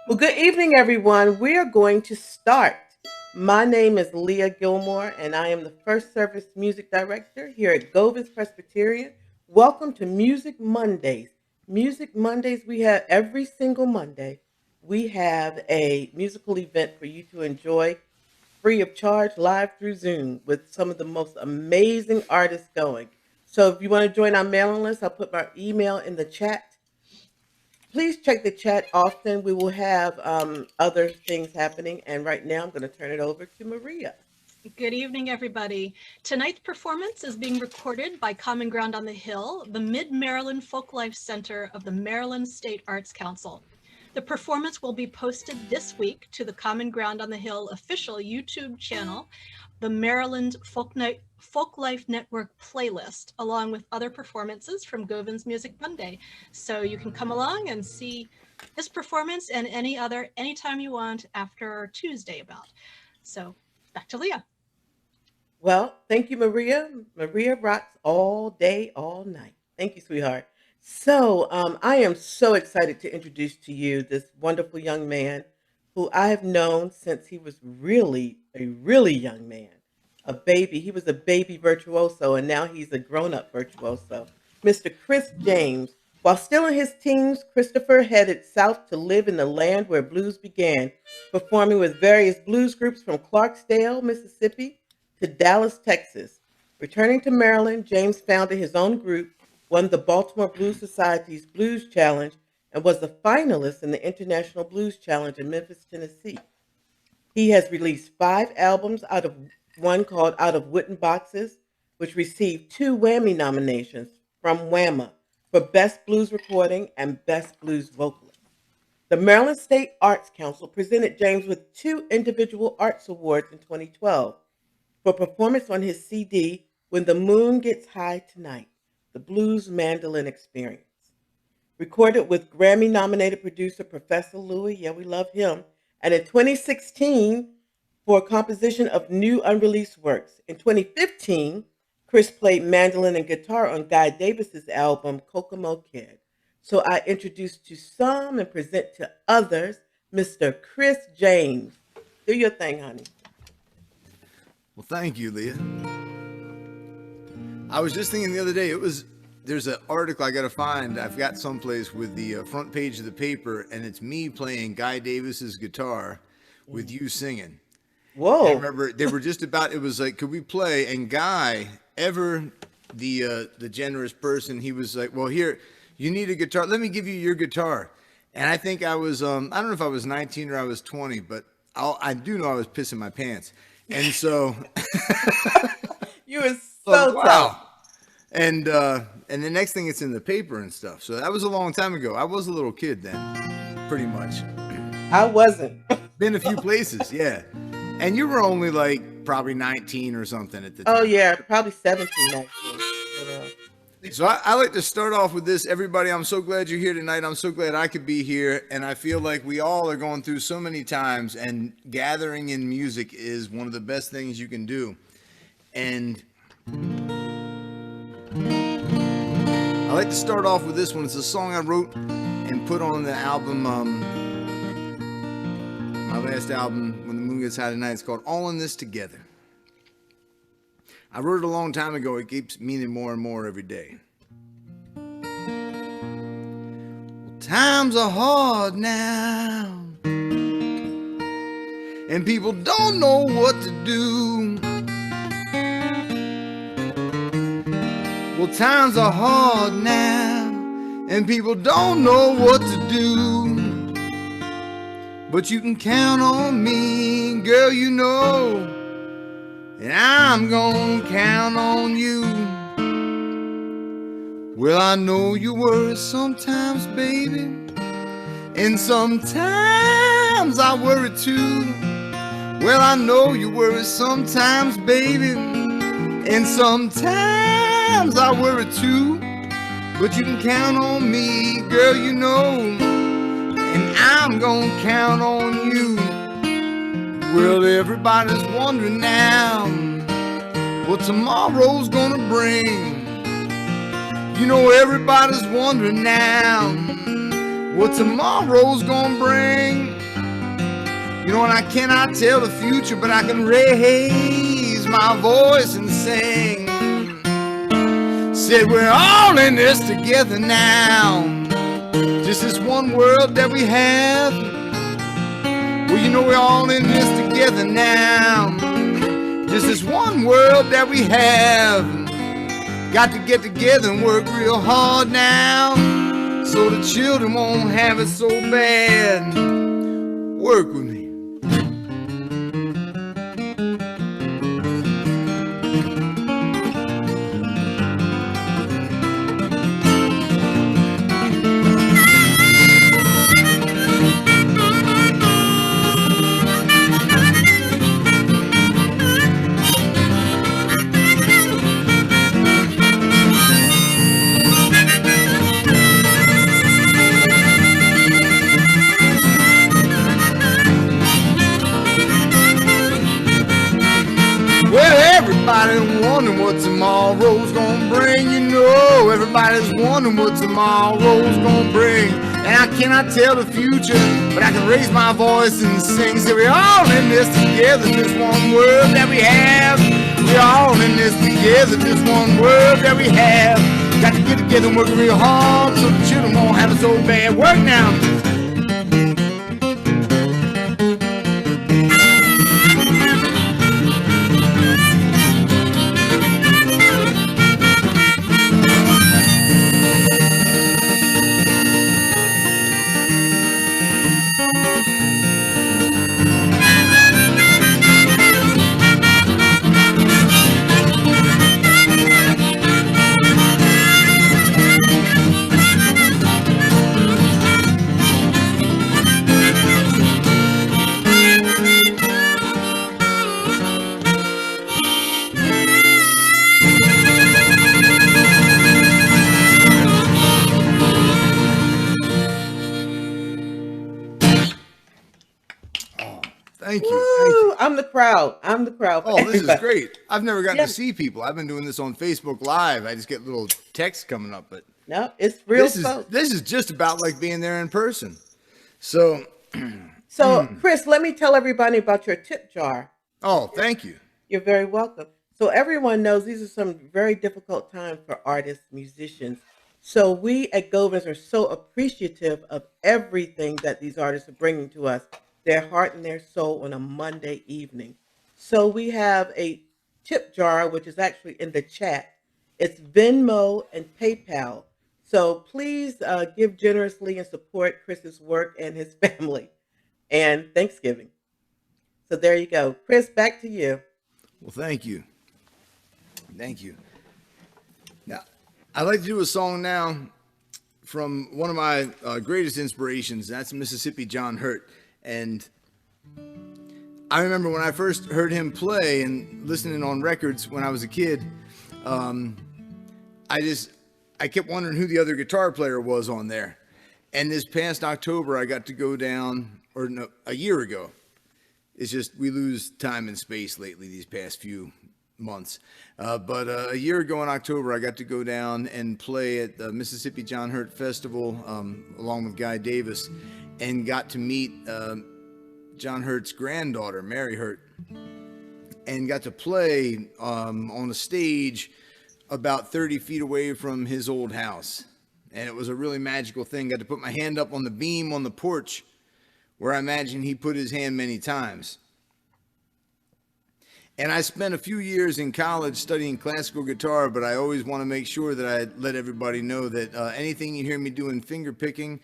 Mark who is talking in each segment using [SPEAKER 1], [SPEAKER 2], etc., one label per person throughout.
[SPEAKER 1] Well, good evening, everyone. We are going to start. My name is Lea Gilmore, and I am the First Service Music Director here at Govans Presbyterian. Welcome to Music Mondays. Music Mondays, we have every single Monday. We have a musical event for you to enjoy free of charge live through Zoom with some of the most amazing artists going. So if you want to join our mailing list, I'll put my email in the chat. Please check the chat often. We will have other things happening. And right now, I'm going to turn it over to Maria.
[SPEAKER 2] Good evening, everybody. Tonight's performance is being recorded by Common Ground on the Hill, the Mid-Maryland Folklife Center of the Maryland State Arts Council. The performance will be posted this week to the Common Ground on the Hill official YouTube channel, the Maryland Folklife Network playlist, along with other performances from Govans Music Monday. So you can come along and see this performance and any other anytime you want after Tuesday about. So back to Lea.
[SPEAKER 1] Well, thank you, Maria. Maria rocks all day, all night. Thank you, sweetheart. So I am so excited to introduce to you this wonderful young man who I have known since he was really a really young man, a baby. He was a baby virtuoso, and now he's a grown-up virtuoso. Mr. Chris James. While still in his teens, Christopher headed south to live in the land where blues began, performing with various blues groups from Clarksdale, Mississippi, to Dallas, Texas. Returning to Maryland, James founded his own group, won the Baltimore Blues Society's Blues Challenge, and was a finalist in the International Blues Challenge in Memphis, Tennessee. He has released 5 albums, out of one called Out of Wooden Boxes, which received 2 Whammy nominations from WAMA for Best Blues Recording and Best Blues Vocalist. The Maryland State Arts Council presented James with 2 individual arts awards in 2012 for performance on his CD, When the Moon Gets High Tonight, The Blues Mandolin Experience. Recorded with Grammy-nominated producer Professor Louis, yeah, we love him, and in 2016 for a composition of new unreleased works. In 2015, Chris played mandolin and guitar on Guy Davis's album Kokomo Kid. So I introduce to some and present to others Mr. Chris James. Do your thing, honey.
[SPEAKER 3] Well, thank you, Leah. I was just thinking the other day, there's an article I got to find. I've got someplace with the front page of the paper, and it's me playing Guy Davis's guitar with you singing.
[SPEAKER 1] Whoa.
[SPEAKER 3] I remember they were just about, it was like, could we play? And Guy, ever the generous person, he was like, well, here, you need a guitar. Let me give you your guitar. And I think I was, I don't know if I was 19 or I was 20, but I do know I was pissing my pants. And so
[SPEAKER 1] You were so
[SPEAKER 3] wow.
[SPEAKER 1] tough.
[SPEAKER 3] And the next thing, it's in the paper and stuff. So that was a long time ago. I was a little kid then, pretty much.
[SPEAKER 1] I wasn't.
[SPEAKER 3] Been a few places, yeah. And you were only like probably 19 or something at the time.
[SPEAKER 1] Oh, yeah, probably 17 actually.
[SPEAKER 3] So I like to start off with this. Everybody, I'm so glad you're here tonight. I'm so glad I could be here. And I feel like we all are going through so many times, and gathering in music is one of the best things you can do. And I like to start off with this one. It's a song I wrote and put on the album, my last album, When the Moon Gets High Tonight. It's called All in This Together. I wrote it a long time ago. It keeps meaning more and more every day. Well, times are hard now, and people don't know what to do. Well, times are hard now, and people don't know what to do. But you can count on me, girl, you know. And I'm gonna count on you. Well, I know you worry sometimes, baby, and sometimes I worry too. Well, I know you worry sometimes, baby, and sometimes I worry too. But you can count on me, girl, you know, and I'm gonna count on you. Well, everybody's wondering now what tomorrow's gonna bring. You know, everybody's wondering now what tomorrow's gonna bring. You know, and I cannot tell the future, but I can raise my voice and sing. Said we're all in this together now. Just this one world that we have. Well, you know we're all in this together now. Just this one world that we have. Got to get together and work real hard now, so the children won't have it so bad. Work with me. Everybody's wondering what tomorrow's gonna bring. You know, everybody's wondering what tomorrow's gonna bring. And I cannot tell the future, but I can raise my voice and sing. Say we're all in this together, this one world that we have. We're all in this together, this one world that we have. Got to get together and work real hard, so the children won't have it so bad. Work now. Thank you.
[SPEAKER 1] Woo! I'm the crowd.
[SPEAKER 3] Oh, this is great. I've never gotten to see people. I've been doing this on Facebook Live. I just get little texts coming up, but
[SPEAKER 1] no, it's real.
[SPEAKER 3] This is just about like being there in person. So,
[SPEAKER 1] Chris, let me tell everybody about your tip jar.
[SPEAKER 3] Oh, thank you.
[SPEAKER 1] You're very welcome. So everyone knows these are some very difficult times for artists, musicians. So we at Govans are so appreciative of everything that these artists are bringing to us, their heart and their soul on a Monday evening. So we have a tip jar, which is actually in the chat. It's Venmo and PayPal. So please give generously and support Chris's work and his family and Thanksgiving. So there you go. Chris, back to you.
[SPEAKER 3] Well, thank you. Thank you. Now, I'd like to do a song now from one of my greatest inspirations. That's Mississippi John Hurt. And I remember when I first heard him play and listening on records when I was a kid, I kept wondering who the other guitar player was on there. And this past October, I got to go down, or no, a year ago. It's just we lose time and space lately these past few months. But a year ago in October, I got to go down and play at the Mississippi John Hurt Festival along with Guy Davis, and got to meet John Hurt's granddaughter, Mary Hurt, and got to play on a stage about 30 feet away from his old house. And it was a really magical thing. Got to put my hand up on the beam on the porch where I imagine he put his hand many times. And I spent a few years in college studying classical guitar, but I always want to make sure that I let everybody know that anything you hear me doing finger picking,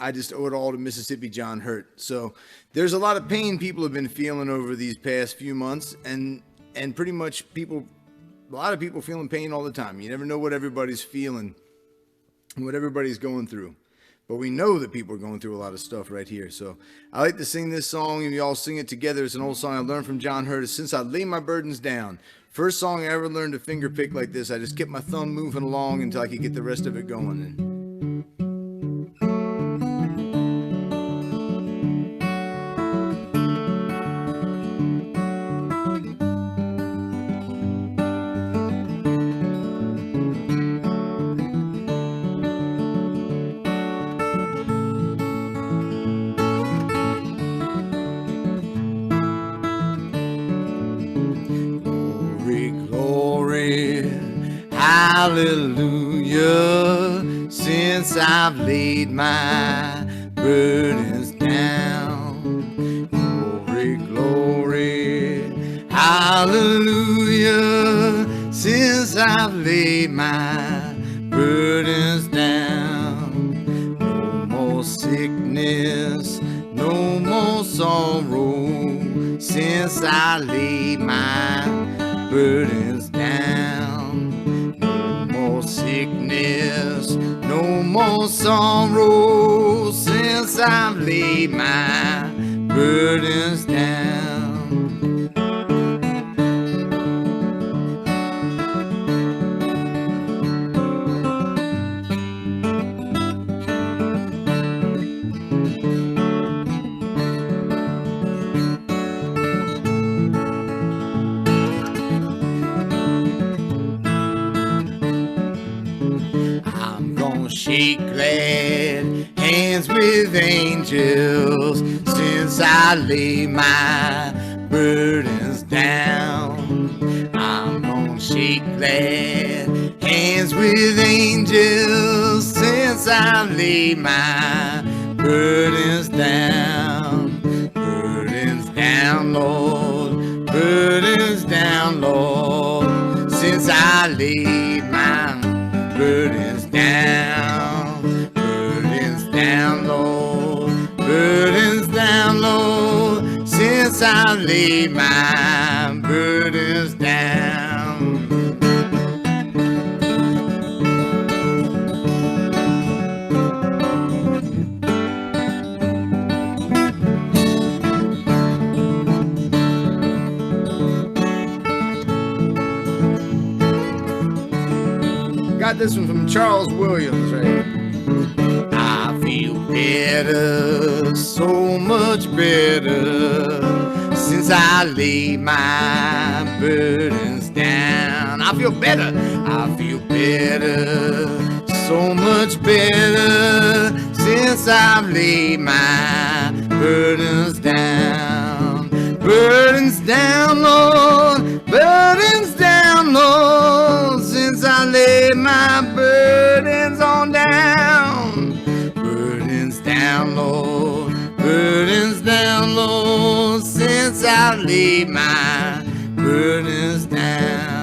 [SPEAKER 3] I just owe it all to Mississippi John Hurt. So there's a lot of pain people have been feeling over these past few months, and pretty much a lot of people feeling pain all the time. You never know what everybody's feeling and what everybody's going through. But we know that people are going through a lot of stuff right here. So I like to sing this song, and we all sing it together. It's an old song I learned from John Hurt. Since I lay my burdens down. First song I ever learned to finger pick like this. I just kept my thumb moving along until I could get the rest of it going. hallelujah, since I've laid my burdens down. Glory, glory, hallelujah, since I've laid my burdens down. No more sickness, no more sorrow, since I laid my burdens down. No more sickness, no more sorrow, since I've laid my burdens down. I'm gonna shake glad hands with angels, since I lay my burdens down. I'm gonna shake glad hands with angels, since I lay my burdens down. Burdens down, Lord, burdens down, Lord, since I laid my burdens down, Lord, burdens down, Lord, since I laid my burdens down. Got this one from Charles Williams, right? I feel better, so much better, since I laid my burdens down. I feel better, so much better, since I've laid my burdens down. Burdens down, Lord, burdens down, Lord, since I laid my burdens on down. Burdens down, Lord, since I laid my burdens down.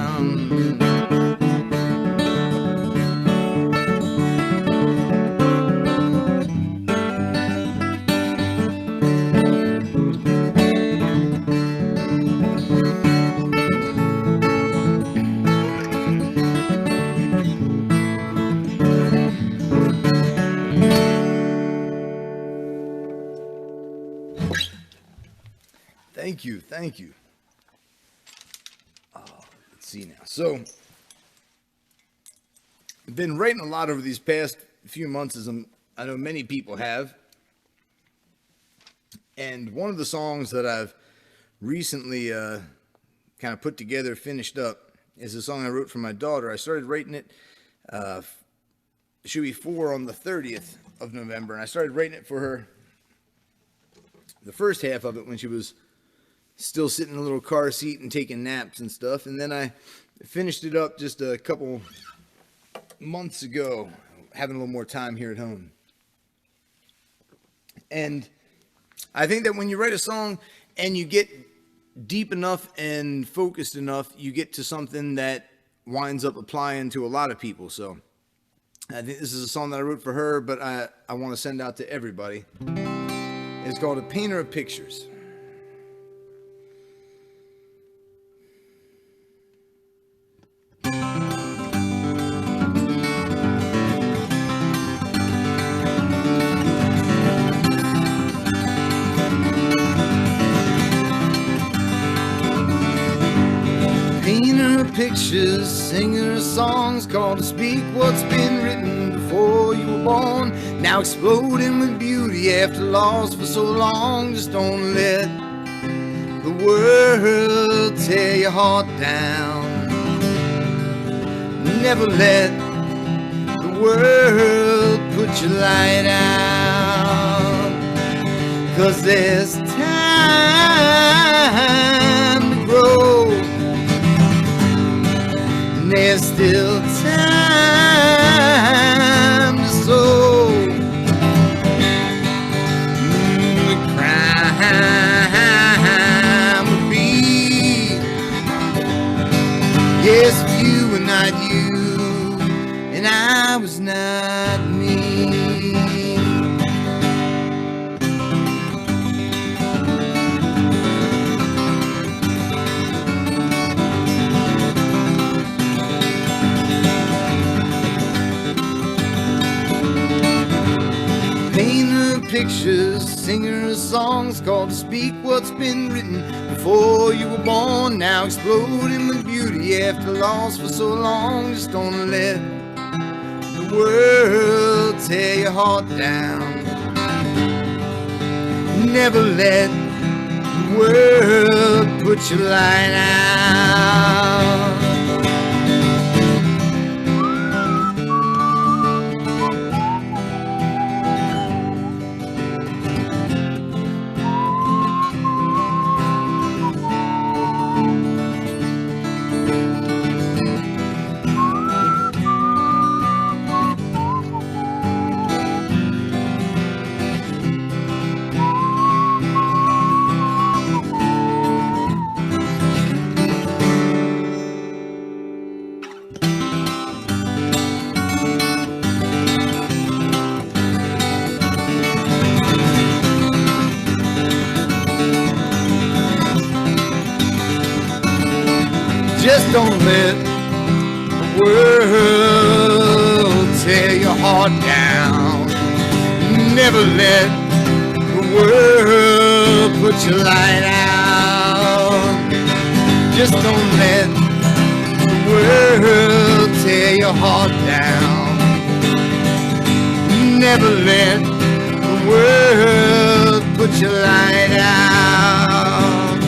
[SPEAKER 3] Thank you. Let's see now. So, I've been writing a lot over these past few months, as I know many people have. And one of the songs that I've recently kind of put together, finished up, is a song I wrote for my daughter. I started writing it, it should be on the 30th of November, and I started writing it for her, the first half of it, when she was still sitting in a little car seat and taking naps and stuff. And then I finished it up just a couple months ago, having a little more time here at home. And I think that when you write a song and you get deep enough and focused enough, you get to something that winds up applying to a lot of people. So I think this is a song that I wrote for her, but I want to send out to everybody. It's called A Painter of Pictures. Painter of pictures, singer of songs, called to speak what's been written before you were born. Now exploding with beauty after loss for so long. Just don't let the world tear your heart down. Never let the world put your light out. 'Cause there's time to grow. There's still time pictures, sing her songs called to speak what's been written before you were born. Now exploding with beauty after loss for so long. Just don't let the world tear your heart down. Never let the world put your light out. Just don't let the world tear your heart down. Never let the world put your light out. Just don't let the world tear your heart down. Never let the world put your light out.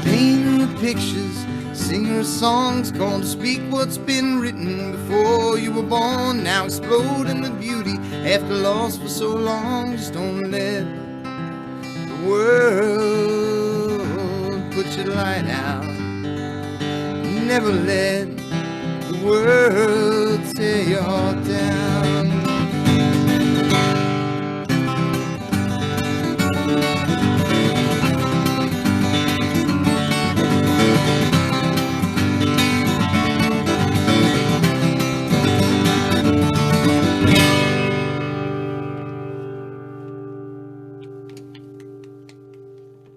[SPEAKER 3] Paint her pictures, sing her songs, called to speak what's been written before you were born. Now exploding with beauty after loss for so long. Just don't let the world put your light out. Never let the world tear your heart down.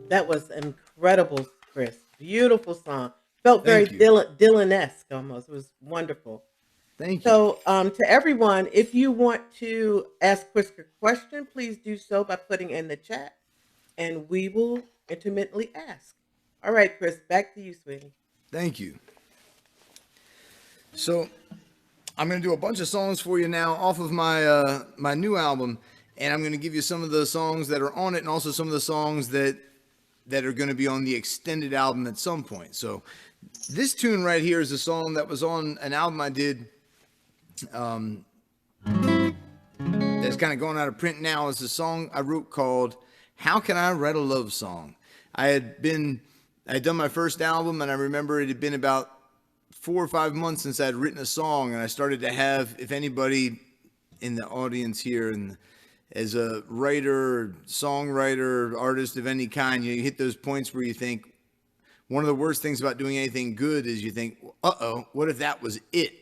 [SPEAKER 1] That was incredible, Chris. Beautiful song. Felt very
[SPEAKER 3] Thank you.
[SPEAKER 1] Dylan-esque almost. It was wonderful.
[SPEAKER 3] Thank you.
[SPEAKER 1] So, to everyone, if you want to ask Chris a question, please do so by putting in the chat, and we will intermittently ask. All right, Chris, back to you, sweetie.
[SPEAKER 3] Thank you. So I'm going to do a bunch of songs for you now off of my my new album, and I'm going to give you some of the songs that are on it and also some of the songs that are going to be on the extended album at some point. So this tune right here is a song that was on an album I did that's kind of going out of print now. It's a song I wrote called How Can I Write a Love Song? I had done my first album, and I remember it had been about 4 or 5 months since I'd written a song, and I started to have, if anybody in the audience here and as a writer, songwriter, artist of any kind, you hit those points where you think, one of the worst things about doing anything good is you think, uh-oh, what if that was it?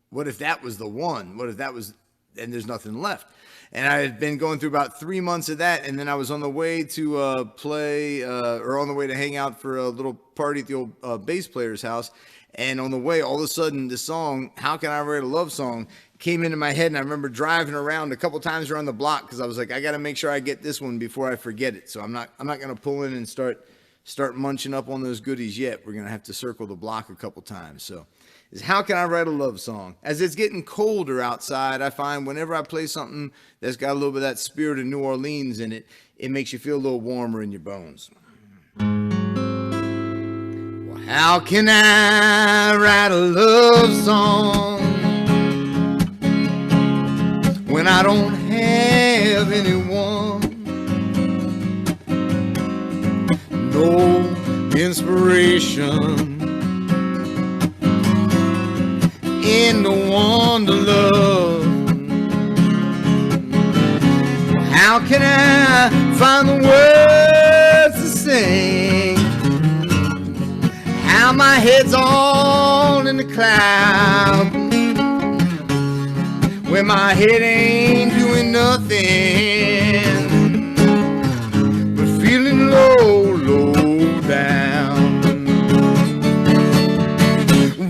[SPEAKER 3] What if that was the one? What if that was, and there's nothing left? And I had been going through about 3 months of that, and then I was on the way to play, or on the way to hang out for a little party at the old bass player's house. And on the way, all of a sudden, the song, How Can I Write a Love Song, came into my head. And I remember driving around a couple times around the block because I was like, I got to make sure I get this one before I forget it. So I'm not going to pull in and start munching up on those goodies yet. We're going to have to circle the block a couple times. So is How Can I Write a Love Song? As it's getting colder outside, I find whenever I play something that's got a little bit of that spirit of New Orleans in it, it makes you feel a little warmer in your bones. How can I write a love song when I don't have anyone? No inspiration and no one to love. How can I find the words to sing? How my head's all in the clouds, where my head ain't doing nothing but feeling low, low down.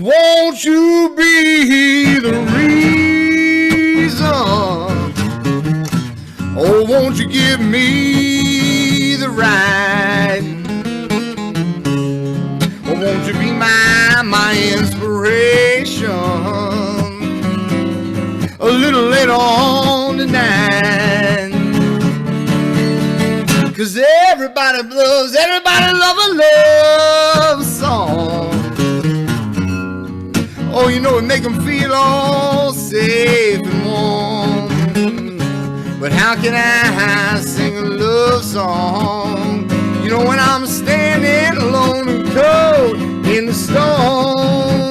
[SPEAKER 3] Won't you be the reason? Oh, won't loves, everybody love a love song. Oh, you know it make them feel all safe and warm. But how can I sing a love song, you know, when I'm standing alone and cold in the storm?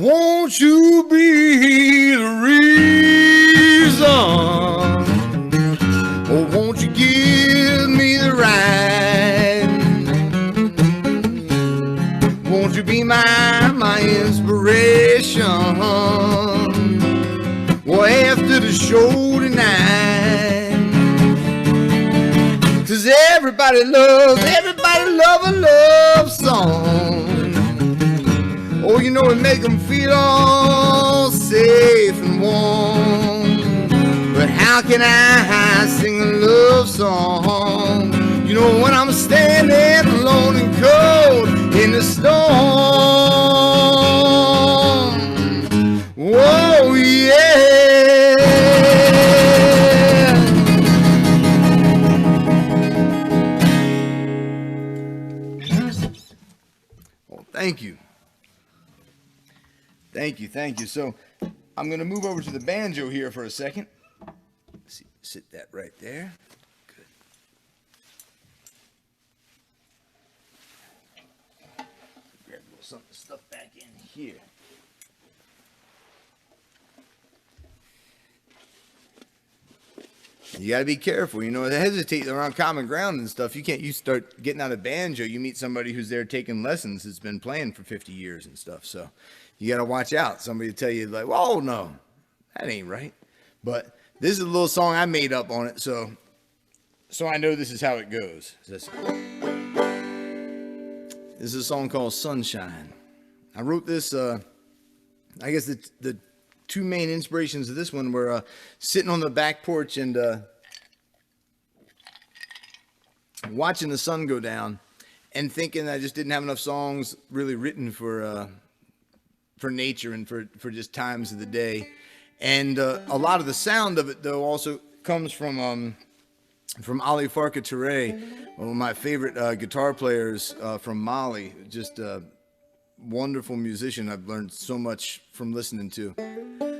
[SPEAKER 3] Won't you be the reason? Or won't you give me the right? Won't you be my inspiration? Well, after the show tonight, 'cause everybody love a love song. Oh, you know it make them feel all safe and warm. But how can I sing a love song, you know, when I'm standing alone and cold in the storm? Whoa, yeah. Well, thank you. Thank you. So I'm going to move over to the banjo here for a second. Sit that right there. Good. Grab a little something to stuff back in here. You got to be careful, you know, hesitate around common ground and stuff. You start getting out of banjo, you meet somebody who's there taking lessons that's been playing for 50 years and stuff. So you got to watch out. Somebody will tell you like, well, oh no, that ain't right. But this is a little song I made up on it. So I know this is how it goes. This is a song called Sunshine. I wrote this, I guess the two main inspirations of this one were sitting on the back porch and watching the sun go down and thinking I just didn't have enough songs really written for nature and for just times of the day. And a lot of the sound of it, though, also comes from Ali Farka Touré, one of my favorite guitar players from Mali. Just a wonderful musician I've learned so much from listening to.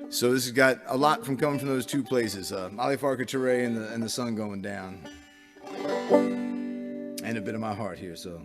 [SPEAKER 3] So this has got a lot from coming from those two places, Ali Farka Touré and the sun going down. And a bit of my heart here, so...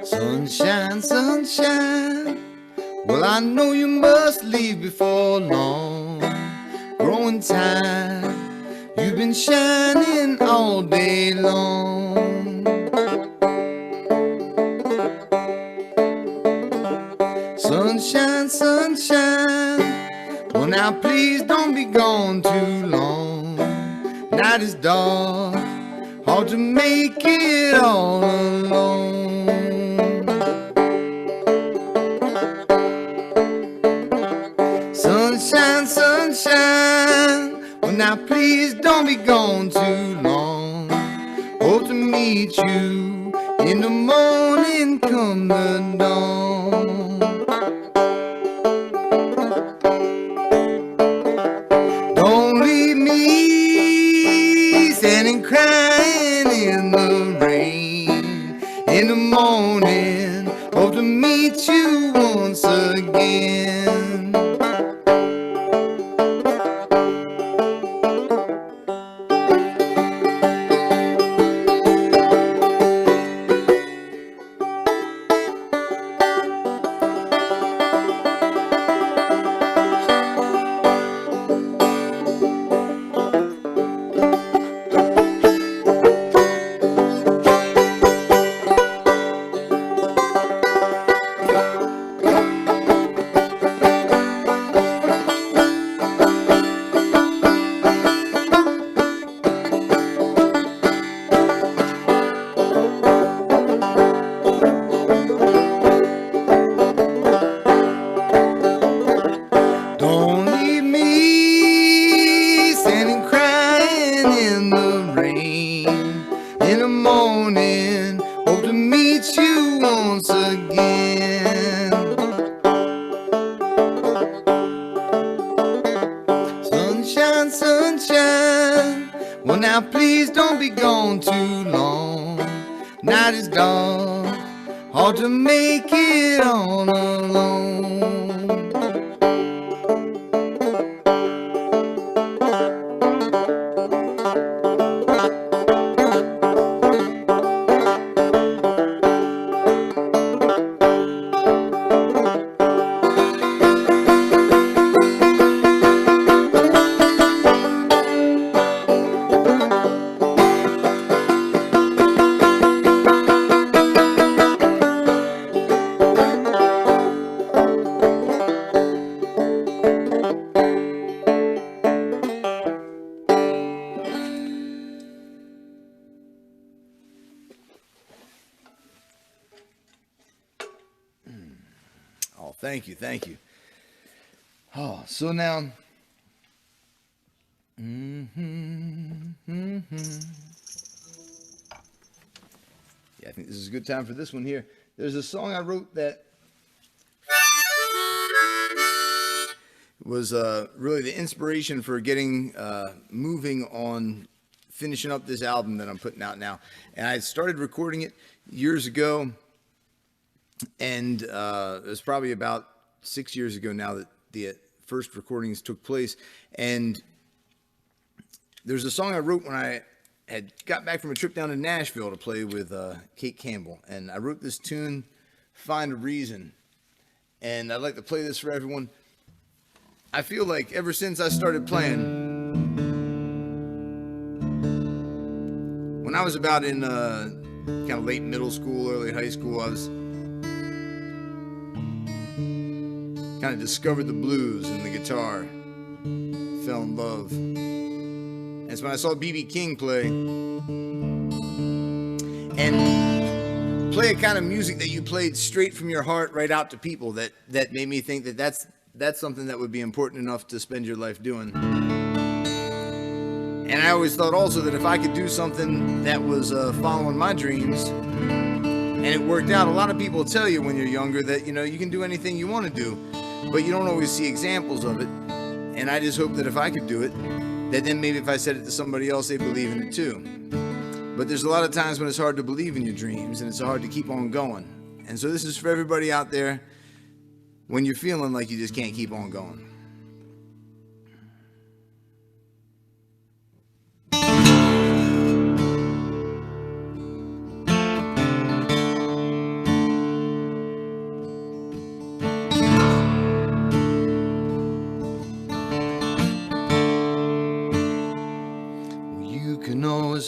[SPEAKER 3] Sunshine, sunshine, well, I know you must leave before long. Growing tired, you've been shining all day long. Sunshine, sunshine, well, now please don't be gone too long. Night is dark, hard to make it all alone. sunshine, sunshine. Well, now please don't be gone too long. Hope to meet you in the morning come the dawn. Don't leave me standing crying in the rain. In the morning, hope to meet you once again. Don't leave me standing crying in the rain. In the morning, hope to meet you once again. Sunshine, sunshine. Well, now please don't be gone too long. Night is dark, hard to make it all alone. Oh, thank you, thank you. Oh, so now, yeah, I think this is a good time for this one here. There's a song I wrote that was really the inspiration for getting moving on finishing up this album that I'm putting out now. And I started recording it years ago. And it was probably about 6 years ago now that the first recordings took place. And there's a song I wrote when I had got back from a trip down to Nashville to play with Kate Campbell. And I wrote this tune, Find a Reason. And I'd like to play this for everyone. I feel like ever since I started playing, when I was about in kind of late middle school, early high school, I was kind of discovered the blues and the guitar, fell in love. And it's when I saw B.B. King play, and play a kind of music that you played straight from your heart right out to people that made me think that that's something that would be important enough to spend your life doing. And I always thought also that if I could do something that was following my dreams, and it worked out. A lot of people tell you when you're younger that, you know, you can do anything you want to do, but you don't always see examples of it. And I just hope that if I could do it, that then maybe if I said it to somebody else, they believe in it too. But there's a lot of times when it's hard to believe in your dreams and it's hard to keep on going. And so this is for everybody out there when you're feeling like you just can't keep on going.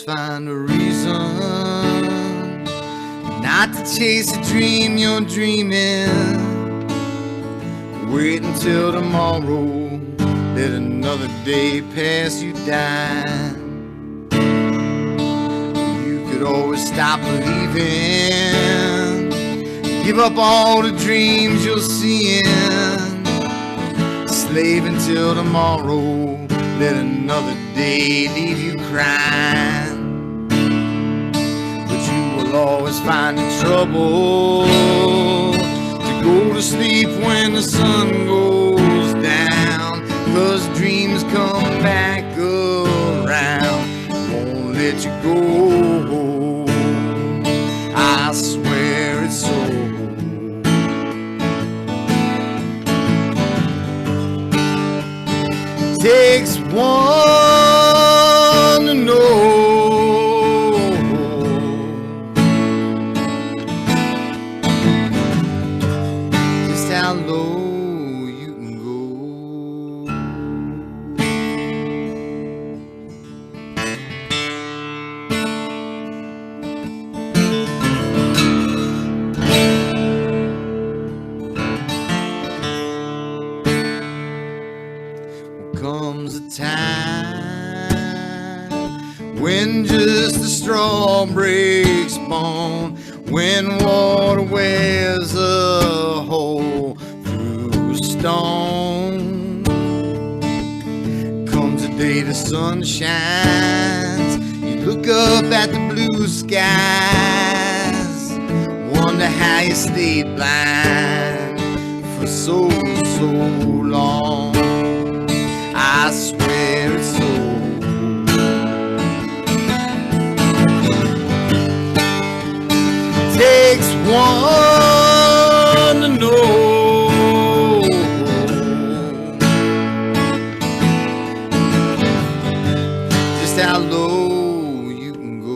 [SPEAKER 3] Find a reason not to chase a dream you're dreaming. Wait until tomorrow, let another day pass you by. You could always stop believing, give up all the dreams you're seeing, slaving till tomorrow. Let another day leave you crying, but you will always find it trouble to go to sleep when the sun goes down, 'cause dreams come back around, won't let you go. I swear it's so. Takes one to know just how low you can go. Comes a time when just a straw breaks bone, when water wears a hole through stone. Comes a day the sun shines, you look up at the blue skies, wonder how you stayed blind for so long. I swear it's so. Takes one to know just how low you can go.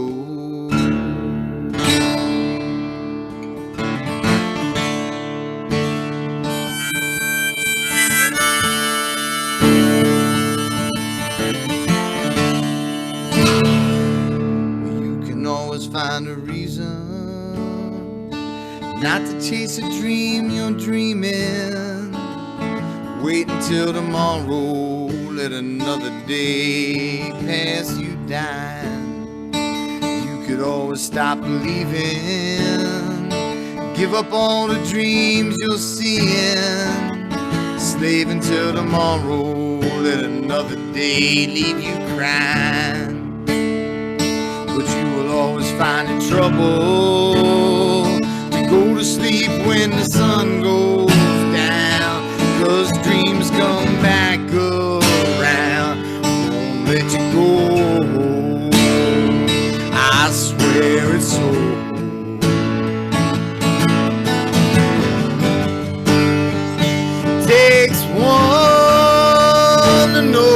[SPEAKER 3] Find a reason not to chase a dream you're dreaming. Wait until tomorrow, let another day pass you dying. You could always stop believing, give up all the dreams you're seeing. Slave until tomorrow, let another day leave you crying, but you will always find it trouble to go to sleep when the sun goes down, 'cause dreams come back around, won't let you go. I swear it's so. Takes one to know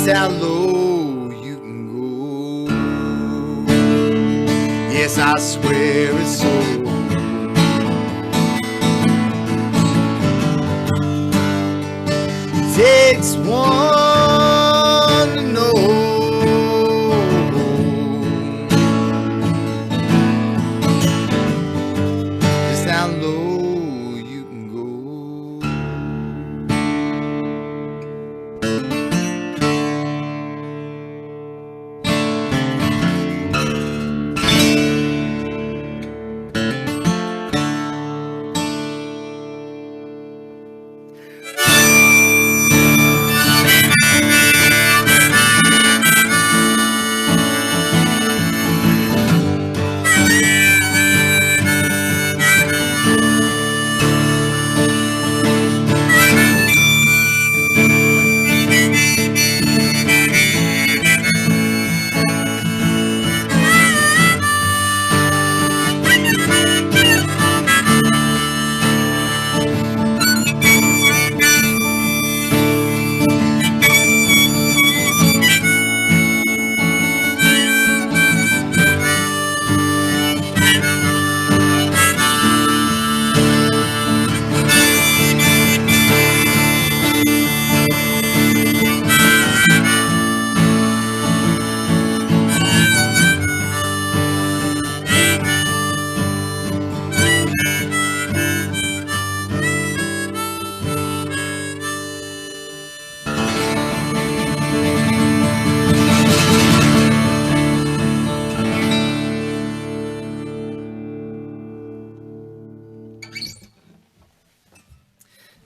[SPEAKER 3] how low you can go. Yes, I swear it's so. Takes one to know just how low you can go.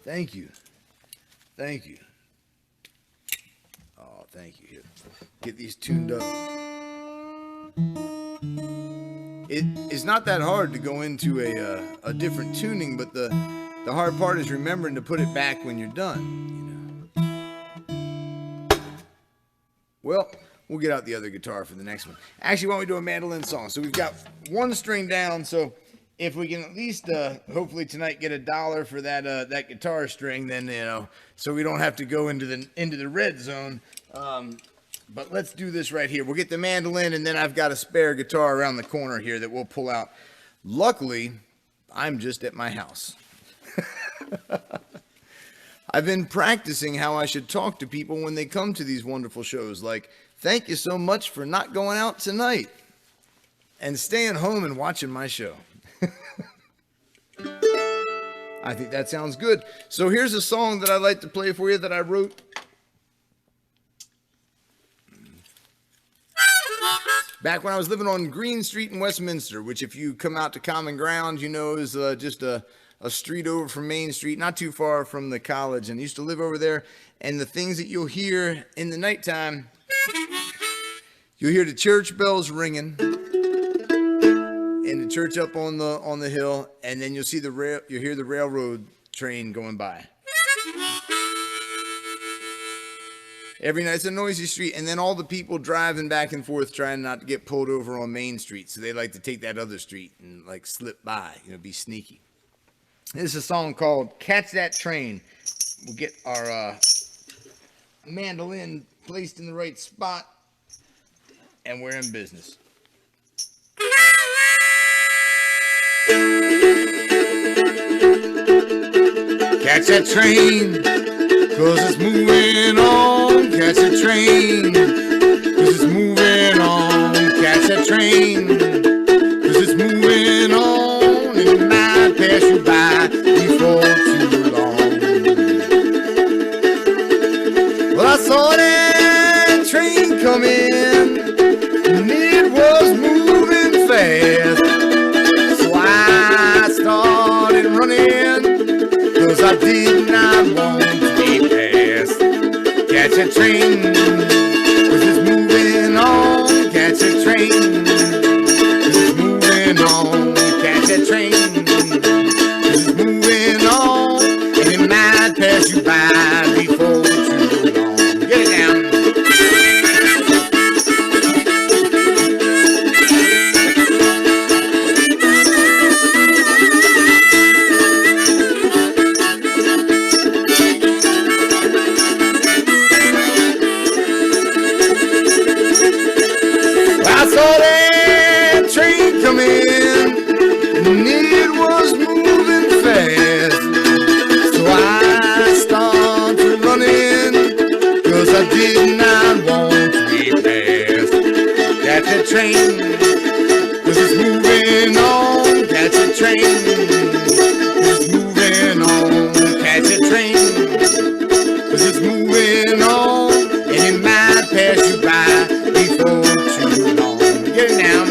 [SPEAKER 3] Thank you. Thank you. Oh, thank you. Here, get these tuned up. It's not that hard to go into a different tuning, but the hard part is remembering to put it back when you're done. Well, we'll get out the other guitar for the next one. Actually, why don't we do a mandolin song? So we've got one string down, so if we can at least hopefully tonight get $1 for that guitar string, then so we don't have to go into the red zone. But let's do this right here. We'll get the mandolin, and then I've got a spare guitar around the corner here that we'll pull out. Luckily, I'm just at my house. I've been practicing how I should talk to people when they come to these wonderful shows, like, thank you so much for not going out tonight and staying home and watching my show. I think that sounds good. So here's a song that I'd like to play for you that I wrote back when I was living on Green Street in Westminster, which if you come out to Common Ground, is just a street over from Main Street, not too far from the college. And I used to live over there. And the things that you'll hear in the nighttime, you'll hear the church bells ringing in the church up on the hill, and then you'll hear the railroad train going by. Every night it's a noisy street, and then all the people driving back and forth trying not to get pulled over on Main Street, so they like to take that other street and like slip by, be sneaky. This is a song called "Catch That Train." We'll get our mandolin placed in the right spot, and we're in business. Catch that train, 'cause it's moving on. Catch that train, 'cause it's moving on. Catch that train, 'cause it's moving on. And it might pass you by before too long. Well, I saw that train come in, and it was moving fast. So I started running, 'cause I did not want to be passed. Catch that train, 'cause it's moving on. Catch that train, 'cause it's moving on. Catch that train, 'cause it's moving on. And it might pass you by before too long. Get it down. Saw that train come in, and it was moving fast. So I started running, 'cause I did not want to be passed. Catch the train, 'cause it's moving on. Catch the train, 'cause it's moving on. Catch the train, 'cause it's moving on. And it might pass you by before too long. Get it down.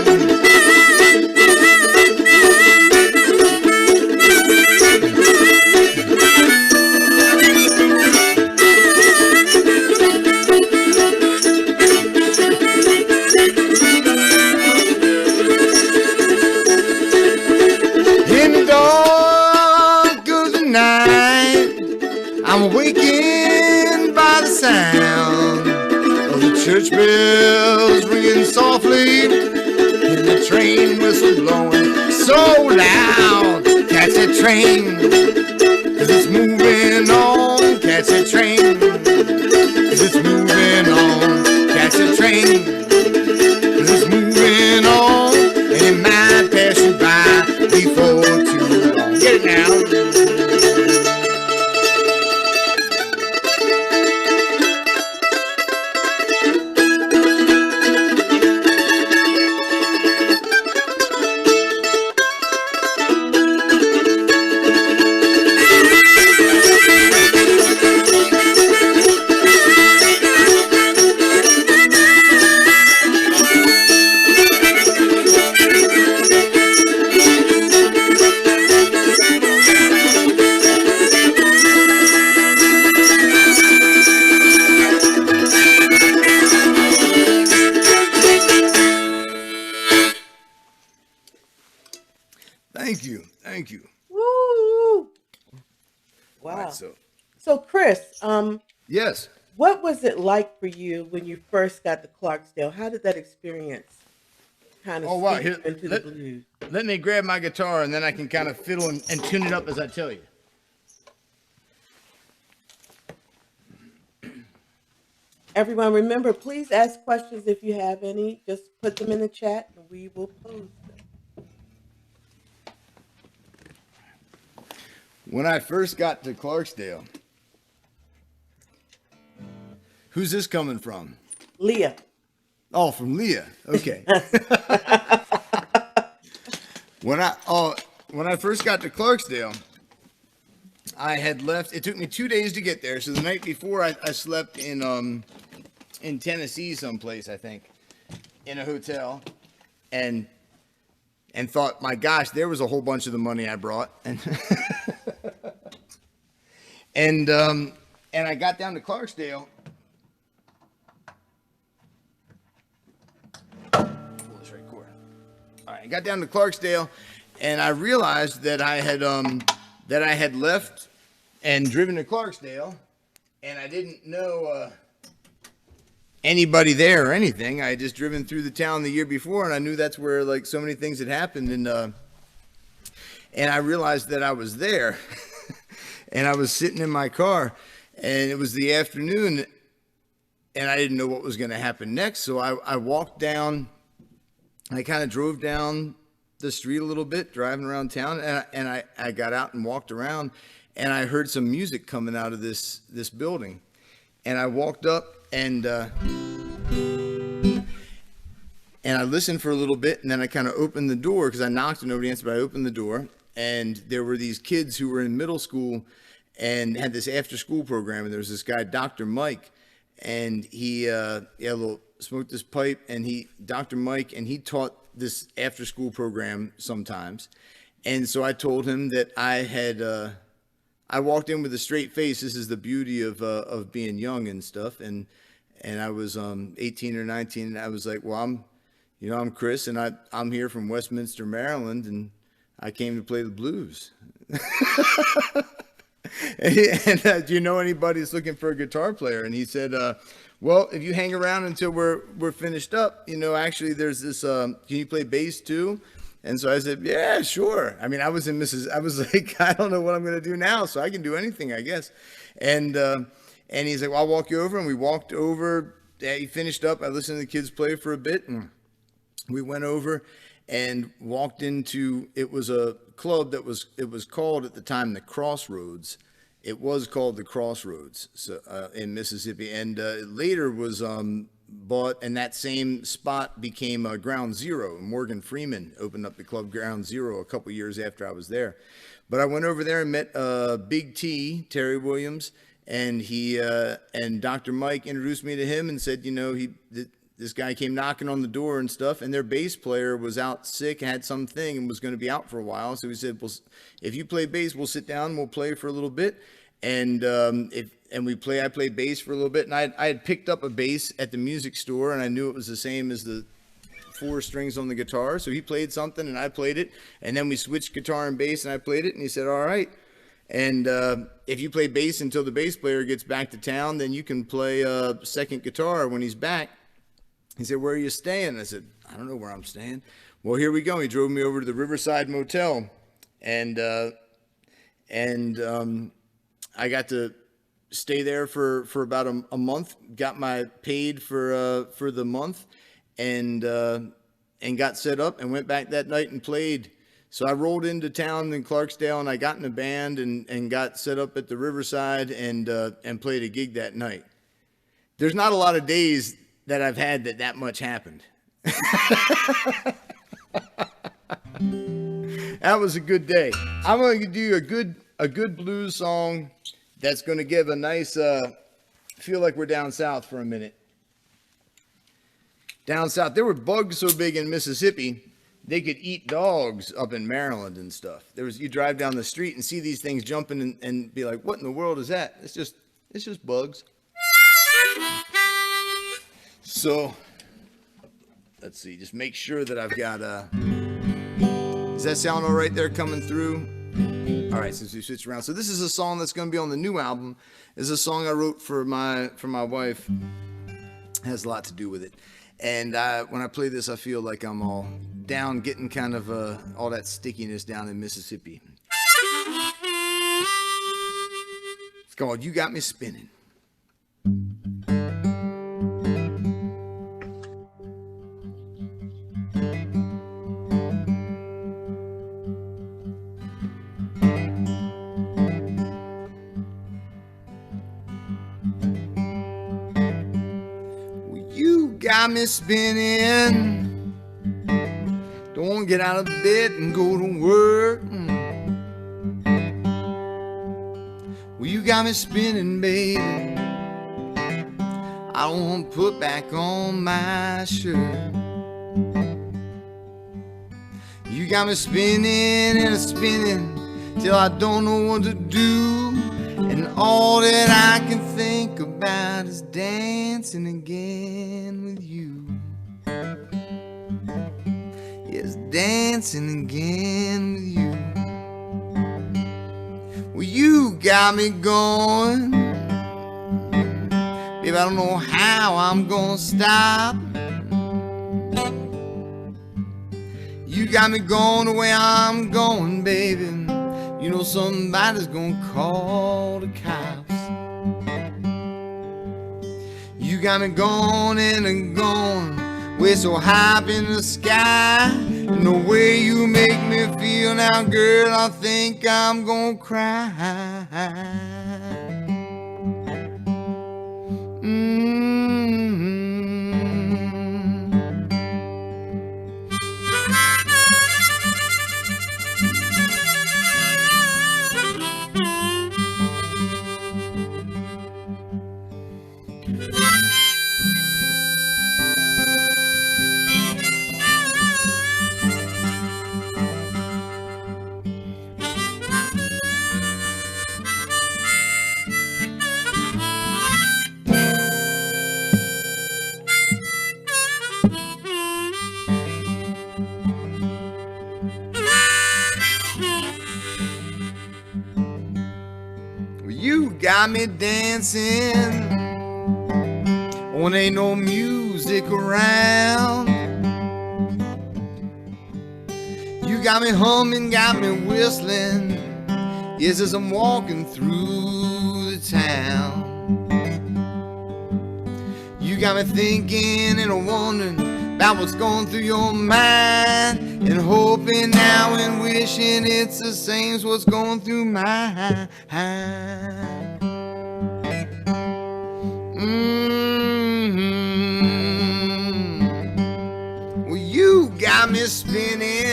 [SPEAKER 3] In the dark of the night, I'm awakened by the sound of the church bells ringing softly, and the train whistle blowing so loud. Catch that train, 'cause it's moving on. Catch that train, 'cause it's moving on. Catch that train, 'cause it's moving on. And it might pass you by before too long. Get it now. Thank you.
[SPEAKER 1] Woo!
[SPEAKER 3] All
[SPEAKER 1] Wow.
[SPEAKER 3] right,
[SPEAKER 1] So, Chris,
[SPEAKER 3] yes.
[SPEAKER 1] what was it like for you when you first got to Clarksdale? How did that experience kind of
[SPEAKER 3] Oh, wow.
[SPEAKER 1] steep
[SPEAKER 3] Here,
[SPEAKER 1] you into the blues?
[SPEAKER 3] let me grab my guitar, and then I can kind of fiddle and tune it up as I tell you.
[SPEAKER 1] Everyone, remember, please ask questions if you have any. Just put them in the chat and we will pose them.
[SPEAKER 3] When I first got to Clarksdale, who's this coming from?
[SPEAKER 1] Leah.
[SPEAKER 3] Oh, from Leah. Okay. When I first got to Clarksdale, I had left. It took me 2 days to get there. So the night before, I slept in Tennessee someplace, I think, in a hotel, and thought, my gosh, there was a whole bunch of the money I brought, and I got down to Clarksdale. Pull this right cord. All right, I got down to Clarksdale, and I realized that I had left and driven to Clarksdale, and I didn't know anybody there or anything. I had just driven through the town the year before, and I knew that's where like so many things had happened, and I realized that I was there, and I was sitting in my car, and it was the afternoon, and I didn't know what was going to happen next. So I walked down. I kind of drove down the street a little bit, driving around town, and I got out and walked around, and I heard some music coming out of this building, and I walked up and I listened for a little bit, and then I kind of opened the door because I knocked and nobody answered. But I opened the door, and there were these kids who were in middle school and had this after-school program, and there was this guy, Dr. Mike, and he smoked this pipe, and Dr. Mike, and he taught this after-school program sometimes. And so I told him that I walked in with a straight face. This is the beauty of being young and stuff. And I was 18 or 19, and I was like, well, I'm Chris, and I'm here from Westminster, Maryland, and I came to play the blues. And do you know anybody that's looking for a guitar player? And he said, well, if you hang around until we're finished up, actually there's this, can you play bass too? And so I said, yeah, sure. I mean, I was like, I don't know what I'm going to do now, so I can do anything, I guess. And he's like, well, I'll walk you over. And we walked over. He finished up. I listened to the kids play for a bit, and we went over and walked into, it was a club it was called at the time the Crossroads. It was called the Crossroads, so, in Mississippi, and later was bought, and that same spot became Ground Zero. Morgan Freeman opened up the club Ground Zero a couple years after I was there. But I went over there and met Big T, Terry Williams, and and Dr. Mike introduced me to him and said, this guy came knocking on the door and stuff, and their bass player was out sick, had something, and was going to be out for a while. So he said, well, if you play bass, we'll sit down and we'll play for a little bit. And I played bass for a little bit, and I had picked up a bass at the music store, and I knew it was the same as the 4 strings on the guitar. So he played something, and I played it, and then we switched guitar and bass, and I played it, and he said, all right. And if you play bass until the bass player gets back to town, then you can play second guitar when he's back. He said, where are you staying? I said, I don't know where I'm staying. Well, here we go. He drove me over to the Riverside Motel, and I got to stay there for about a month. Got my paid for the month, and got set up and went back that night and played. So I rolled into town in Clarksdale, and I got in a band and got set up at the Riverside and played a gig that night. There's not a lot of days that I've had that much happened. That was a good day. I'm going to do a good blues song that's going to give a nice feel like we're down south for a minute. Down south, there were bugs so big in Mississippi they could eat dogs up in Maryland and stuff. You drive down the street and see these things jumping and be like, what in the world is that? It's just bugs. So let's see, just make sure that I've got is that sound all right there coming through? All right, since we switched around. So this is a song that's going to be on the new album. It's a song I wrote for my wife. It has a lot to do with it. And when I play this, I feel like I'm all down, getting kind of all that stickiness down in Mississippi. It's called You Got Me Spinning. Got me spinning. Don't get out of bed and go to work. Well, you got me spinning, baby. I won't put back on my shirt. You got me spinning and spinning till I don't know what to do. And all that I can think about is dancing again with you. Yes, dancing again with you. Well, you got me going. Baby, I don't know how I'm gonna stop. You got me going the way I'm going, baby. You know somebody's gonna call the cops. You got me going and going, way so high up in the sky. And the way you make me feel now, girl, I think I'm gonna cry. You got me dancing when ain't no music around. You got me humming, got me whistling, yes, as I'm walking through the town. You got me thinking and wondering about what's going through your mind, and hoping now and wishing it's the same as what's going through mine. Well, you got me spinning.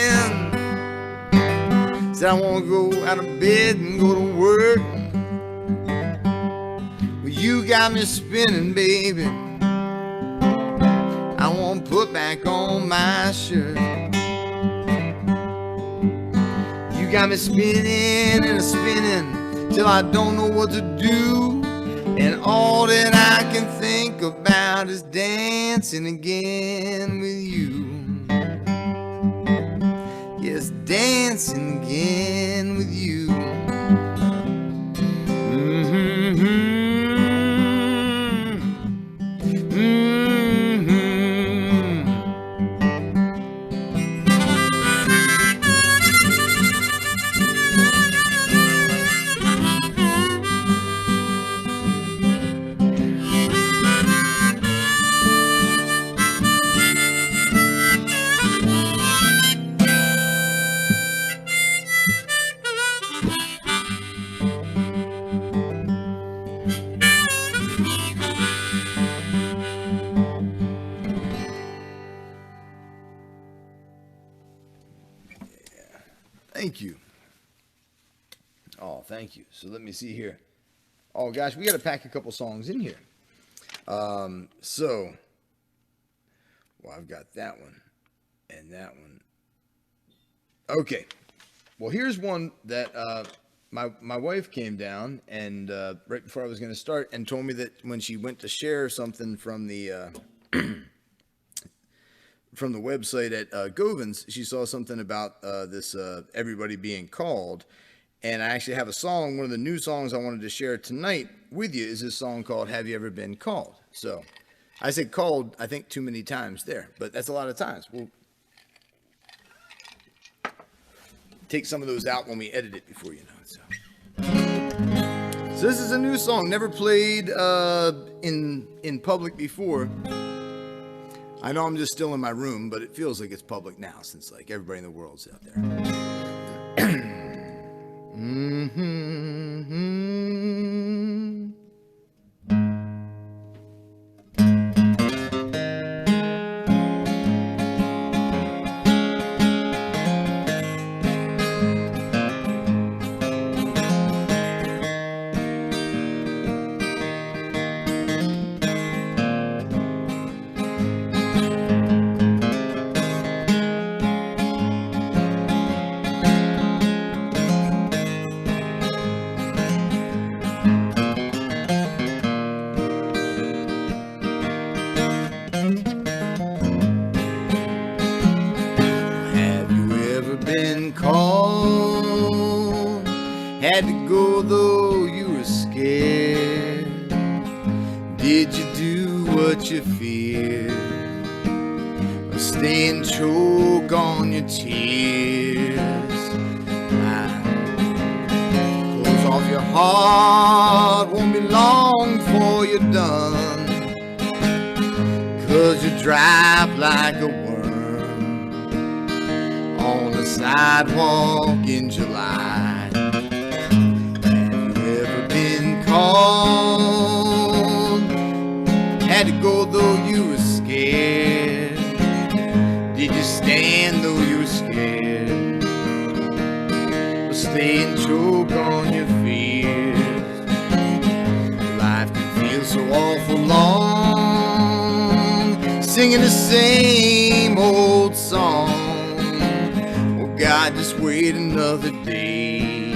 [SPEAKER 3] Said I want to go out of bed and go to work. Well, you got me spinning, baby. I won't put back on my shirt. You got me spinning and spinning till I don't know what to do. And all that I can think about is dancing again with you. Yes, dancing again with you. Thank you. Oh, thank you. So let me see here. Oh gosh, we got to pack a couple songs in here. Well, I've got that one and that one. Okay. Well, here's one that my wife came down and right before I was going to start and told me that when she went to share something from the from the website at Govans, she saw something about this everybody being called. And I actually have a song, one of the new songs I wanted to share tonight with you is this song called Have You Ever Been Called? So I said called, I think, too many times there, but that's a lot of times. We'll take some of those out when we edit it before, you know. So this is a new song, never played in public before. I know I'm just still in my room, but it feels like it's public now since like everybody in the world's out there. Called, had to go though you were scared. Did you do what you feared, or stay and choke on your tears? Close off your heart, won't be long before you're done, 'cause you drop like a on the sidewalk in July. Have you ever been called? Had to go though you were scared. Did you stand though you were scared, or stay and choke on your fears? Life can feel so awful long, singing the same old song. God, just wait another day.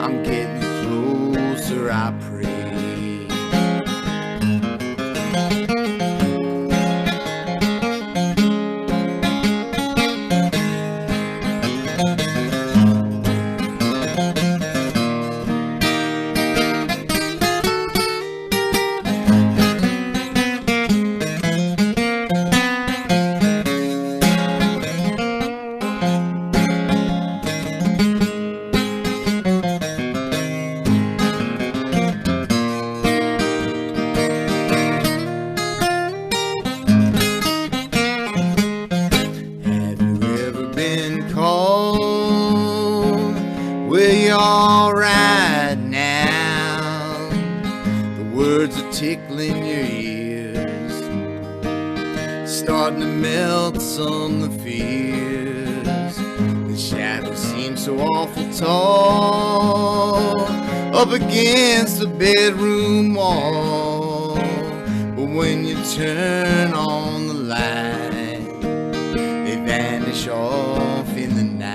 [SPEAKER 3] I'm getting closer, I pray. Tickling your ears, starting to melt on the fears. The shadows seem so awful tall, up against the bedroom wall. But when you turn on the light, they vanish off in the night.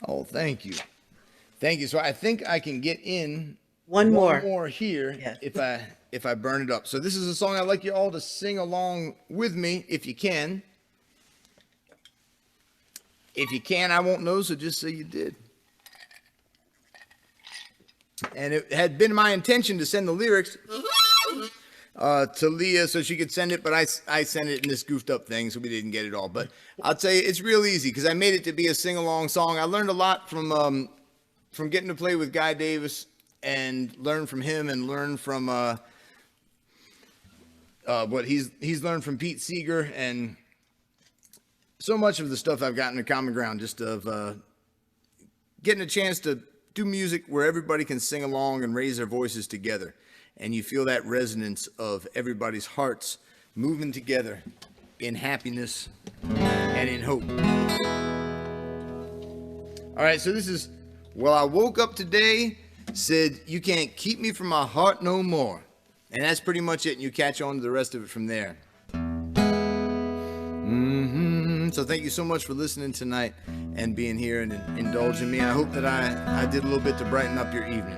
[SPEAKER 3] Oh, thank you. Thank you. So I think I can get in
[SPEAKER 1] one
[SPEAKER 3] more here,
[SPEAKER 1] yes.
[SPEAKER 3] if I burn it up. So this is a song I'd like you all to sing along with me if you can. If you can, I won't know, so just say you did. And it had been my intention to send the lyrics to Leah so she could send it, but I sent it in this goofed up thing, so we didn't get it all. But I'll tell you, it's real easy because I made it to be a sing-along song. I learned a lot from getting to play with Guy Davis and learn from him and learn from what he's learned from Pete Seeger and so much of the stuff I've gotten to common ground, just of getting a chance to do music where everybody can sing along and raise their voices together. And you feel that resonance of everybody's hearts moving together in happiness and in hope. All right, so this is, well, I woke up today, said, you can't keep me from my heart no more. And that's pretty much it. And you catch on to the rest of it from there. So thank you so much for listening tonight and being here and indulging me. I hope that I did a little bit to brighten up your evening.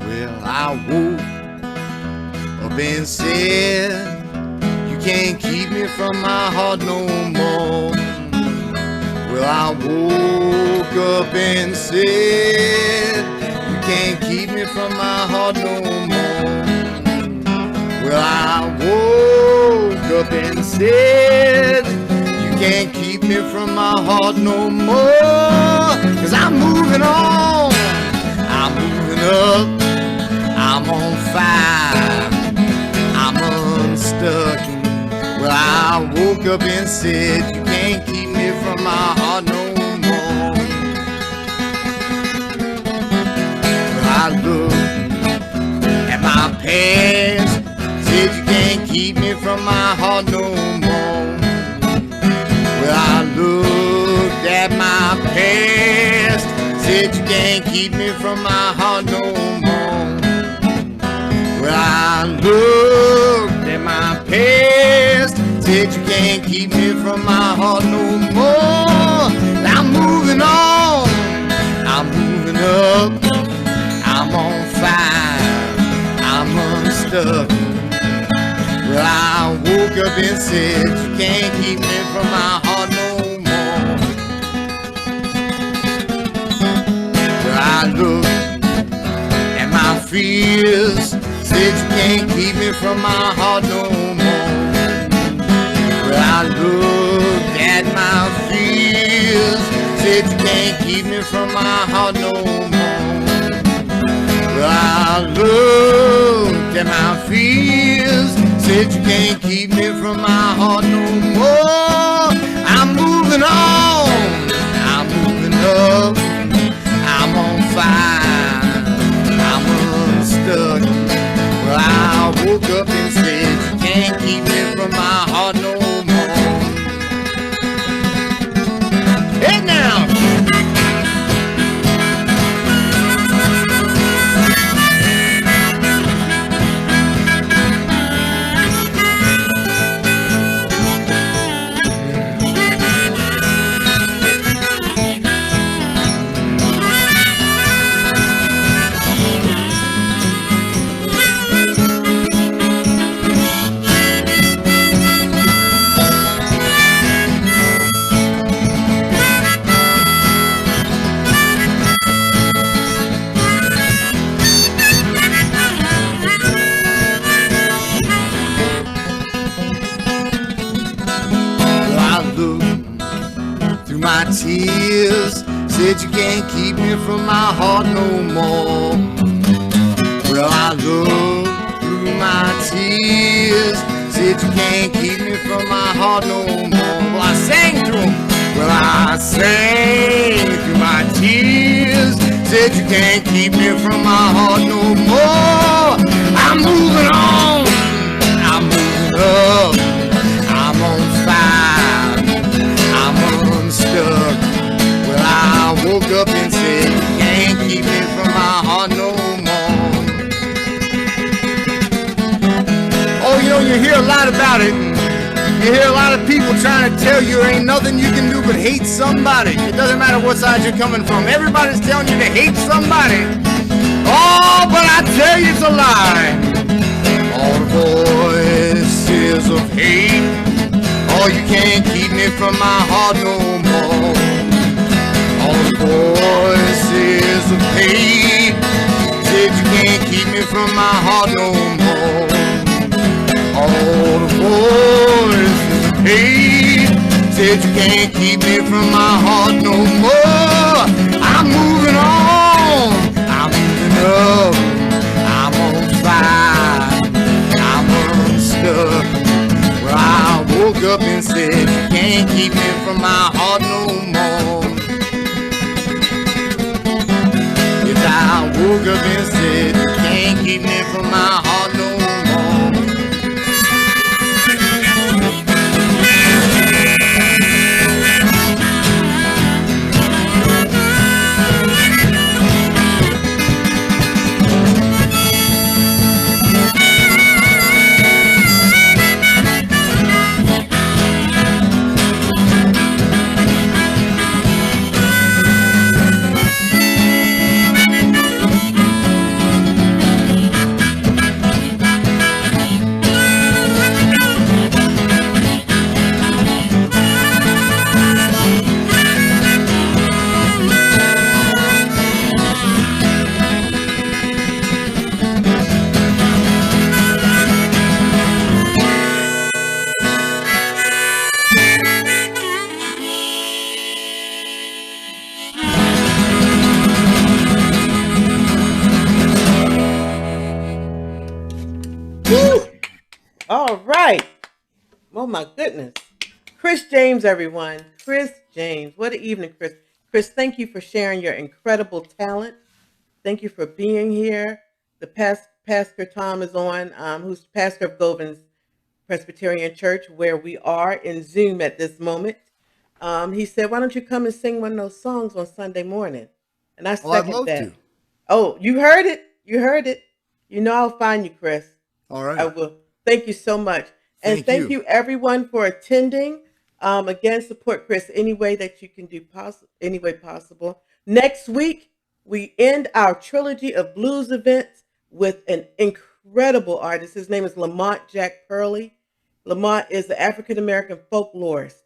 [SPEAKER 3] Well, I woke up and said, you can't keep me from my heart no more. Well, I woke up and said, you can't keep me from my heart no more. Well, I woke up and said, you can't keep me from my heart no more. 'Cause I'm moving on, I'm moving up, I'm on fire, I'm unstuck. Well, I woke up and said, you can't keep me from my heart no more. Well, I looked at my past, said you can't keep me from my heart no more. Well, I looked at my past, said you can't keep me from my heart no more. Well, I looked at my past, said you can't keep me from my heart no more. I'm moving on, I'm moving up, I'm on fire, I'm unstuck. Well, I woke up and said, you can't keep me from my heart no more. Well, I looked at my fears, said you can't keep me from my heart no more. Well, I looked at my fears, said you can't keep me from my heart no more. Well, I looked at my fears, said you can't keep me from my heart no more. I'm moving on, I'm moving up, I'm on fire, I'm unstuck. Well, I woke up and said you can't keep me from my heart no more. Hey now! My tears said you can't keep me from my heart no more. Well, I looked through my tears, said you can't keep me from my heart no more. Well, I sang through them. Well, I sang through my tears, said you can't keep me from my heart no more. I'm moving on, I'm moving up, I'm on fire, I'm unstuck. Well, I woke up and said, you can't keep me from my heart no more. Oh, you know, you hear a lot about it. You hear a lot of people trying to tell you there ain't nothing you can do but hate somebody. It doesn't matter what side you're coming from. Everybody's telling you to hate somebody. Oh, but I tell you it's a lie. All the voices of hate. Oh, you can't keep me from my heart no more. All the voices of hate said you can't keep me from my heart no more. All the voices of hate said you can't keep me from my heart no more. I'm moving on, I'm moving up, I'm on fire, I'm unstuck. I woke up and said, can't keep me from my heart no more.
[SPEAKER 1] Woo! All right. Oh my goodness. Chris James, everyone. Chris James. What an evening, Chris. Chris, thank you for sharing your incredible talent. Thank you for being here. The Pastor Tom is on, who's pastor of Govans Presbyterian Church, where we are in Zoom at this moment. He said, "Why don't you come and sing one of those songs on Sunday morning?" And I
[SPEAKER 3] Oh, I'd
[SPEAKER 1] second
[SPEAKER 3] love
[SPEAKER 1] that.
[SPEAKER 3] to.
[SPEAKER 1] Oh, you heard it. You heard it. You know I'll find you, Chris.
[SPEAKER 3] All
[SPEAKER 1] I
[SPEAKER 3] right.
[SPEAKER 1] will. Thank you so much. And
[SPEAKER 3] Thank
[SPEAKER 1] thank
[SPEAKER 3] you.
[SPEAKER 1] you everyone for attending. Again, support Chris any way that you can do any way possible. Next week, we end our trilogy of blues events with an incredible artist. His name is Lamont Jack Pearley. Lamont is the African American folklorist,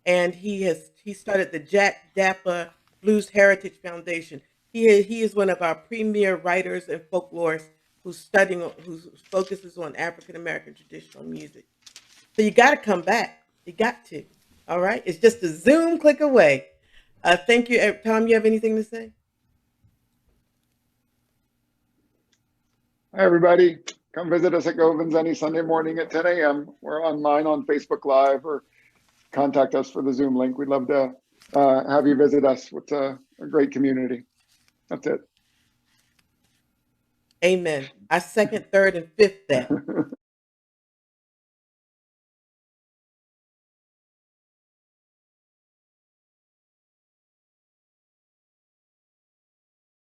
[SPEAKER 1] and he started the Jack Dappa Blues Heritage Foundation. He is one of our premier writers and folklorists who focuses on African American traditional music. So you got to come back. You got to. All right. It's just a Zoom click away. Thank you, Tom. You have anything to say?
[SPEAKER 4] Hi, everybody. Come visit us at Govans any Sunday morning at 10 a.m. We're online on Facebook Live or contact us for the Zoom link. We'd love to have you visit us. It's a great community. That's it.
[SPEAKER 1] Amen. I second, third, and fifth that.